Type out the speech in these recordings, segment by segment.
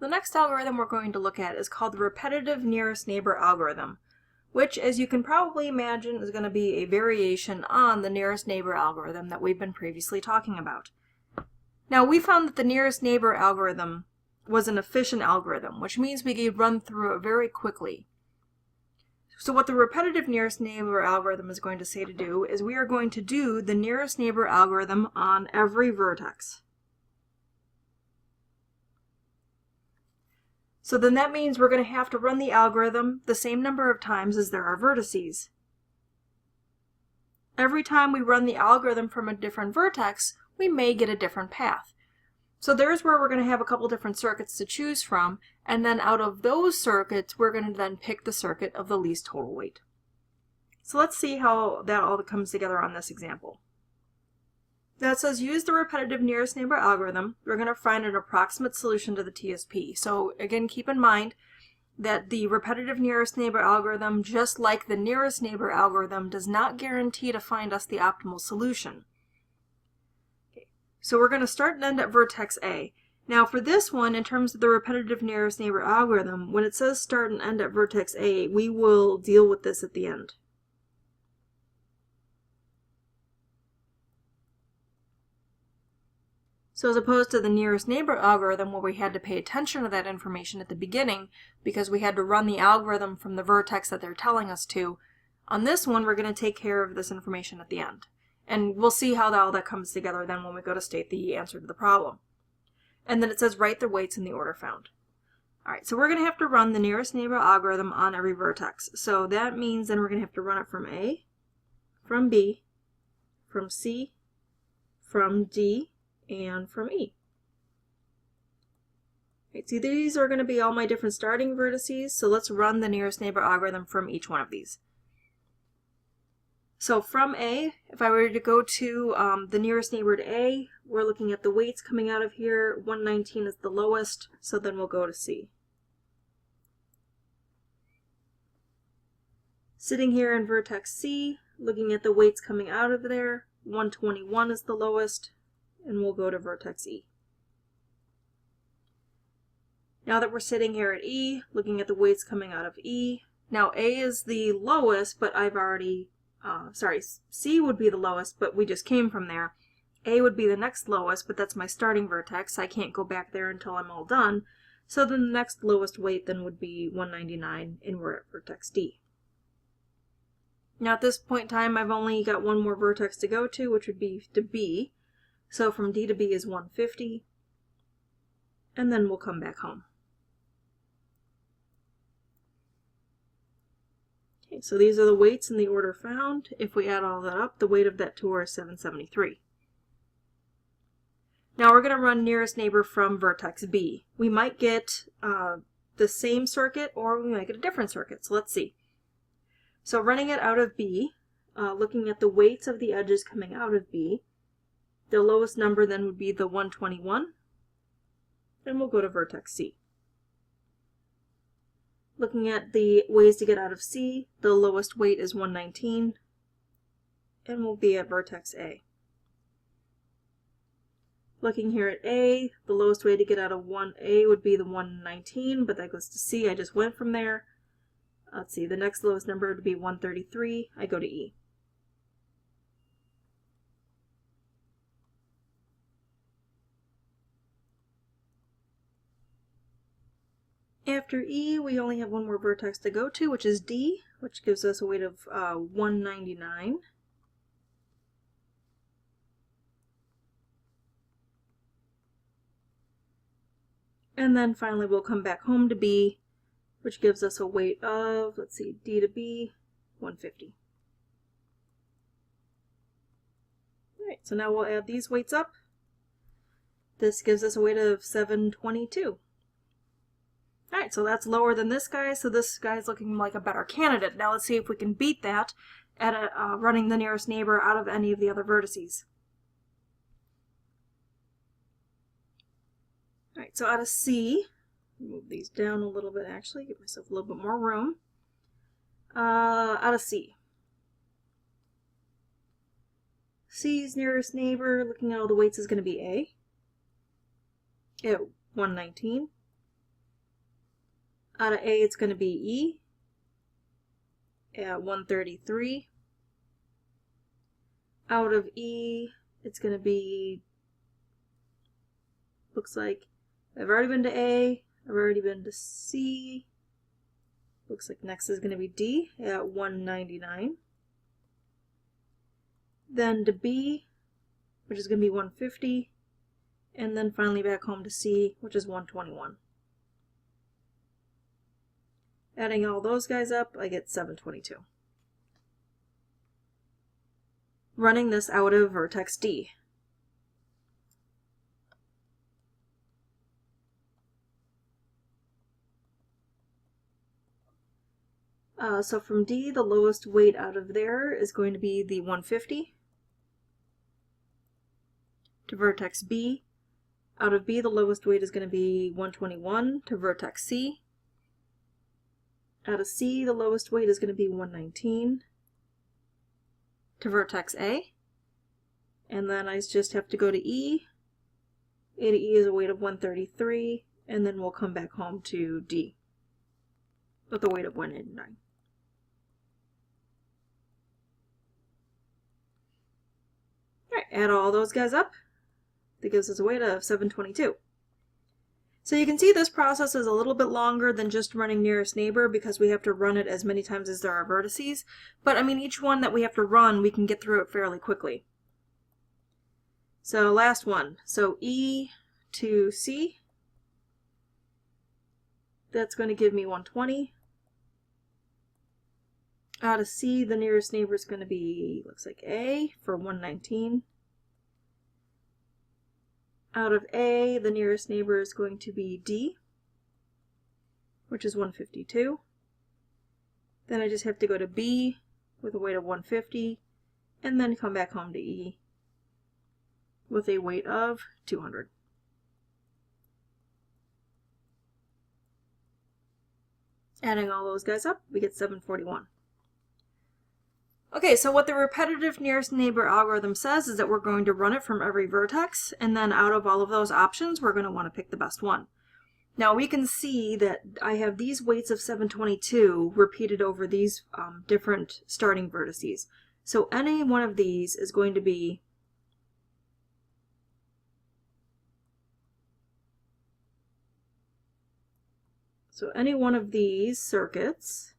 The next algorithm we're going to look at is called the repetitive nearest neighbor algorithm, which, as you can probably imagine, is going to be a variation on the nearest neighbor algorithm that we've been previously talking about. Now, we found that the nearest neighbor algorithm was an efficient algorithm, which means we could run through it very quickly. So what the repetitive nearest neighbor algorithm is going to say to do is we are going to do the nearest neighbor algorithm on every vertex. So then that means we're going to have to run the algorithm the same number of times as there are vertices. Every time we run the algorithm from a different vertex, we may get a different path. So there's where we're going to have a couple different circuits to choose from, and then out of those circuits, we're going to then pick the circuit of the least total weight. So let's see how that all comes together on this example. That says use the repetitive nearest neighbor algorithm. We're going to find an approximate solution to the TSP. So again, keep in mind that the repetitive nearest neighbor algorithm, just like the nearest neighbor algorithm, does not guarantee to find us the optimal solution. Okay. So we're going to start and end at vertex A. Now for this one, in terms of the repetitive nearest neighbor algorithm, when it says start and end at vertex A, we will deal with this at the end. So as opposed to the nearest neighbor algorithm where we had to pay attention to that information at the beginning because we had to run the algorithm from the vertex that they're telling us to, on this one we're going to take care of this information at the end. And we'll see how all that comes together then when we go to state the answer to the problem. And then it says write the weights in the order found. Alright, so we're going to have to run the nearest neighbor algorithm on every vertex. So that means then we're going to have to run it from A, from B, from C, from D, and from E. Right, see, these are going to be all my different starting vertices, so let's run the nearest neighbor algorithm from each one of these. So from A, if I were to go to the nearest neighbor to A, we're looking at the weights coming out of here. 119 is the lowest, so then we'll go to C. Sitting here in vertex C, looking at the weights coming out of there, 121 is the lowest, and we'll go to vertex E. Now that we're sitting here at E, looking at the weights coming out of E, now A is the lowest, but I've already, C would be the lowest, but we just came from there. A would be the next lowest, but that's my starting vertex. I can't go back there until I'm all done. So then the next lowest weight then would be 199, and we're at vertex D. Now at this point in time, I've only got one more vertex to go to, which would be to B. So from D to B is 150, and then we'll come back home. Okay, so these are the weights in the order found. If we add all that up, the weight of that tour is 773. Now we're going to run nearest neighbor from vertex B. We might get the same circuit, or we might get a different circuit, so let's see. So running it out of B, looking at the weights of the edges coming out of B, the lowest number then would be the 121, and we'll go to vertex C. Looking at the ways to get out of C, the lowest weight is 119, and we'll be at vertex A. Looking here at A, the lowest way to get out of 1A would be the 119, but that goes to C. I just went from there. Let's see, the next lowest number would be 133. I go to E. After E, we only have one more vertex to go to, which is D, which gives us a weight of 199. And then finally we'll come back home to B, which gives us a weight of, let's see, D to B, 150. Alright, so now we'll add these weights up. This gives us a weight of 722. Alright, so that's lower than this guy, so this guy's looking like a better candidate. Now let's see if we can beat that at running the nearest neighbor out of any of the other vertices. Alright, so out of C, move these down a little bit actually, give myself a little bit more room. Out of C. C's nearest neighbor, looking at all the weights, is going to be A at 119. Out of A, it's going to be E at 133. Out of E, it's going to be, looks like I've already been to A, I've already been to C. Looks like next is going to be D at 199. Then to B, which is going to be 150. And then finally back home to C, which is 121. Adding all those guys up, I get 722. Running this out of vertex D. So from D, the lowest weight out of there is going to be the 150. To vertex B. Out of B, the lowest weight is going to be 121 to vertex C. Out of C, the lowest weight is going to be 119 to vertex A. And then I just have to go to E. A to E is a weight of 133, and then we'll come back home to D with a weight of 189. Alright, add all those guys up. That gives us a weight of 722. So you can see this process is a little bit longer than just running nearest neighbor because we have to run it as many times as there are vertices. But I mean, each one that we have to run, we can get through it fairly quickly. So last one. So E to C. That's going to give me 120. Out of C, the nearest neighbor is going to be, looks like A for 119. Out of A, the nearest neighbor is going to be D, which is 152. Then I just have to go to B with a weight of 150, and then come back home to E with a weight of 200. Adding all those guys up, we get 741. Okay, so what the repetitive nearest neighbor algorithm says is that we're going to run it from every vertex, and then out of all of those options, we're going to want to pick the best one. Now we can see that I have these weights of 722 repeated over these different starting vertices. So any one of these is going to be any one of these circuits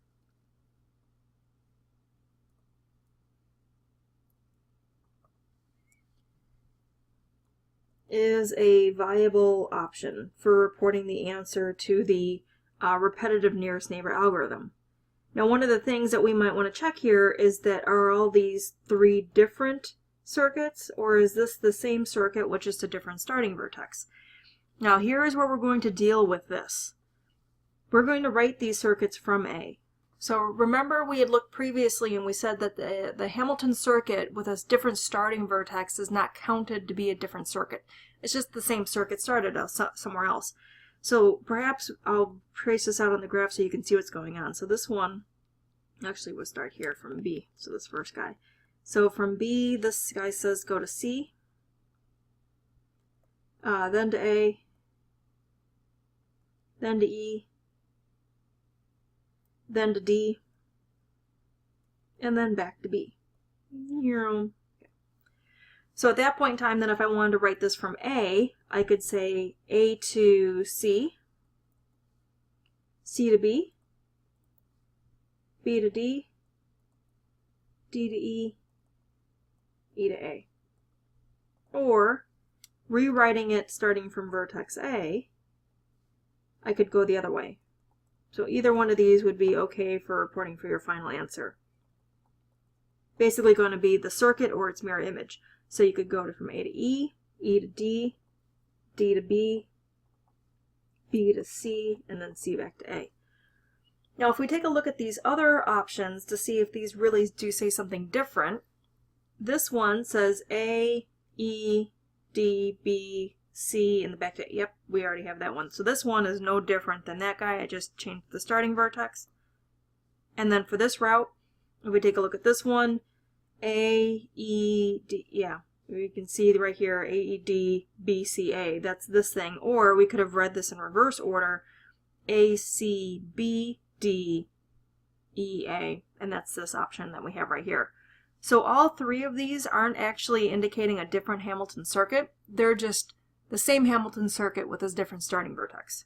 is a viable option for reporting the answer to the repetitive nearest neighbor algorithm. Now, one of the things that we might want to check here is that are all these three different circuits, or is this the same circuit with just a different starting vertex? Now, here is where we're going to deal with this. We're going to write these circuits from A. So remember we had looked previously and we said that the Hamilton circuit with a different starting vertex is not counted to be a different circuit. It's just the same circuit started somewhere else. So perhaps I'll trace this out on the graph so you can see what's going on. So this one, actually we'll start here from B, so this first guy. So from B, this guy says go to C, then to A, then to E, then to D, and then back to B. So at that point in time, then if I wanted to write this from A, I could say A to C, C to B, B to D, D to E, E to A. Or, rewriting it starting from vertex A, I could go the other way. So either one of these would be okay for reporting for your final answer. Basically going to be the circuit or its mirror image. So you could go from A to E, E to D, D to B, B to C, and then C back to A. Now if we take a look at these other options to see if these really do say something different, this one says A, E, D, B, C, and the back to, yep, we already have that one. So this one is no different than that guy. I just changed the starting vertex. And then for this route, if we take a look at this one, A, E, D, yeah, we can see right here, A, E, D, B, C, A. That's this thing. Or we could have read this in reverse order A, C, B, D, E, A, and that's this option that we have right here. So all three of these aren't actually indicating a different Hamilton circuit. They're just the same Hamilton circuit with a different starting vertex.